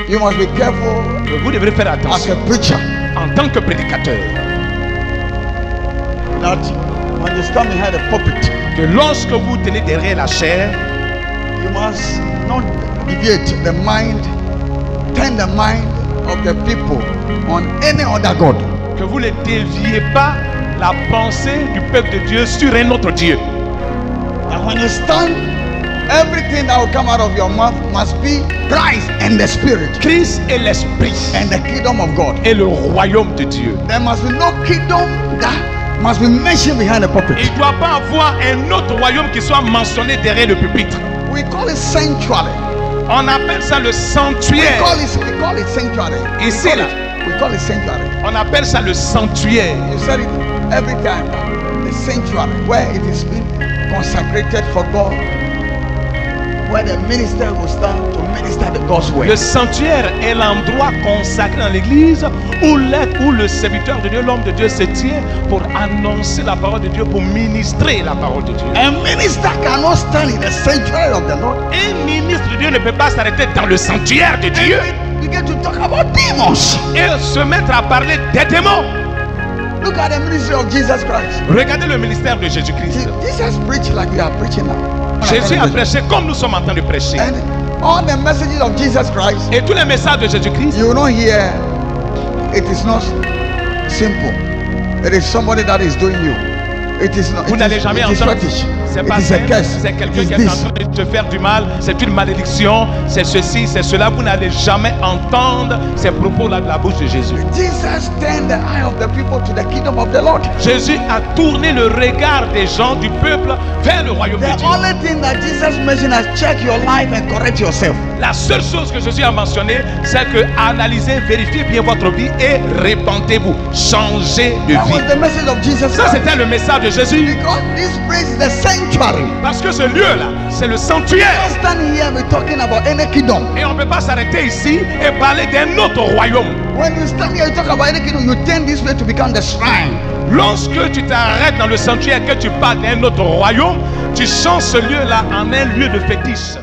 You must be careful Vous devrez faire as attention a preacher en tant que prédicateur that when you stand behind a pulpit, que lorsque vous tenez derrière la chair, you must not deviate the mind, turn the mind of the people on any other God. que vous ne déviez pas la pensée du peuple de Dieu sur un autre Dieu. And when you stand, everything that will come out of your mouth must be Christ and the Spirit Christ est l'esprit and the kingdom of God. et le royaume de Dieu. There must be no kingdom that must be mentioned behind the pulpit. Il ne doit pas avoir un autre royaume qui soit mentionné derrière le pupitre. We call it sanctuary. On appelle ça le We sanctuaire. call it sanctuary. Ici, là. We call it sanctuary. On appelle ça le sanctuaire. You said it every time. The sanctuary where it is been consecrated for God, where the minister will stand to minister the God's word. Le sanctuaire est l'endroit consacré dans l'église où le serviteur de Dieu, l'homme de Dieu se tient pour annoncer la parole de Dieu, pour ministrer la parole de Dieu. A minister cannot stand in the sanctuary of the Lord. Un ministre de Dieu ne peut pas s'arrêter dans le sanctuaire de Dieu And we begin to talk about demons. et se mettre à parler des démons. Look at the ministry of Jesus Christ. Regardez le ministère de Jésus-Christ. Jesus preached like we are preaching now. Jésus a prêché comme nous sommes en train de prêcher. And all the messages of Jesus Christ, Et tous les messages de Jésus-Christ, you will not hear. It is not simple. It is somebody that is doing you. It is not. vous n'allez jamais entendre. C'est pas simple, c'est It quelqu'un is qui est en this. train de te faire du mal, c'est une malédiction, c'est ceci, c'est cela. Vous n'allez jamais entendre ces propos-là de la bouche de Jésus. Jesus turned the eye of the people to the kingdom of the Lord. Jésus a tourné le regard des gens, du peuple, vers le royaume de The Dieu. only thing that Jesus mentioned is check your life and correct yourself. La seule chose que Jésus a mentionnée, c'est que analysez, vérifiez bien votre vie et répentez-vous, changez de That was vie. the message of Jesus Ça, Christ. c'était le message de Jésus. Because this place is the sanctuary. Parce que ce lieu-là, c'est le sanctuaire. Don't stand here and be talking about any kingdom. Et on ne peut pas s'arrêter ici et parler d'un autre royaume. When you stand here and talk about any kingdom, you turn this way to become the shrine. Lorsque tu t'arrêtes dans le sanctuaire, que tu parles d'un autre royaume, tu changes ce lieu-là en un lieu de fétiche.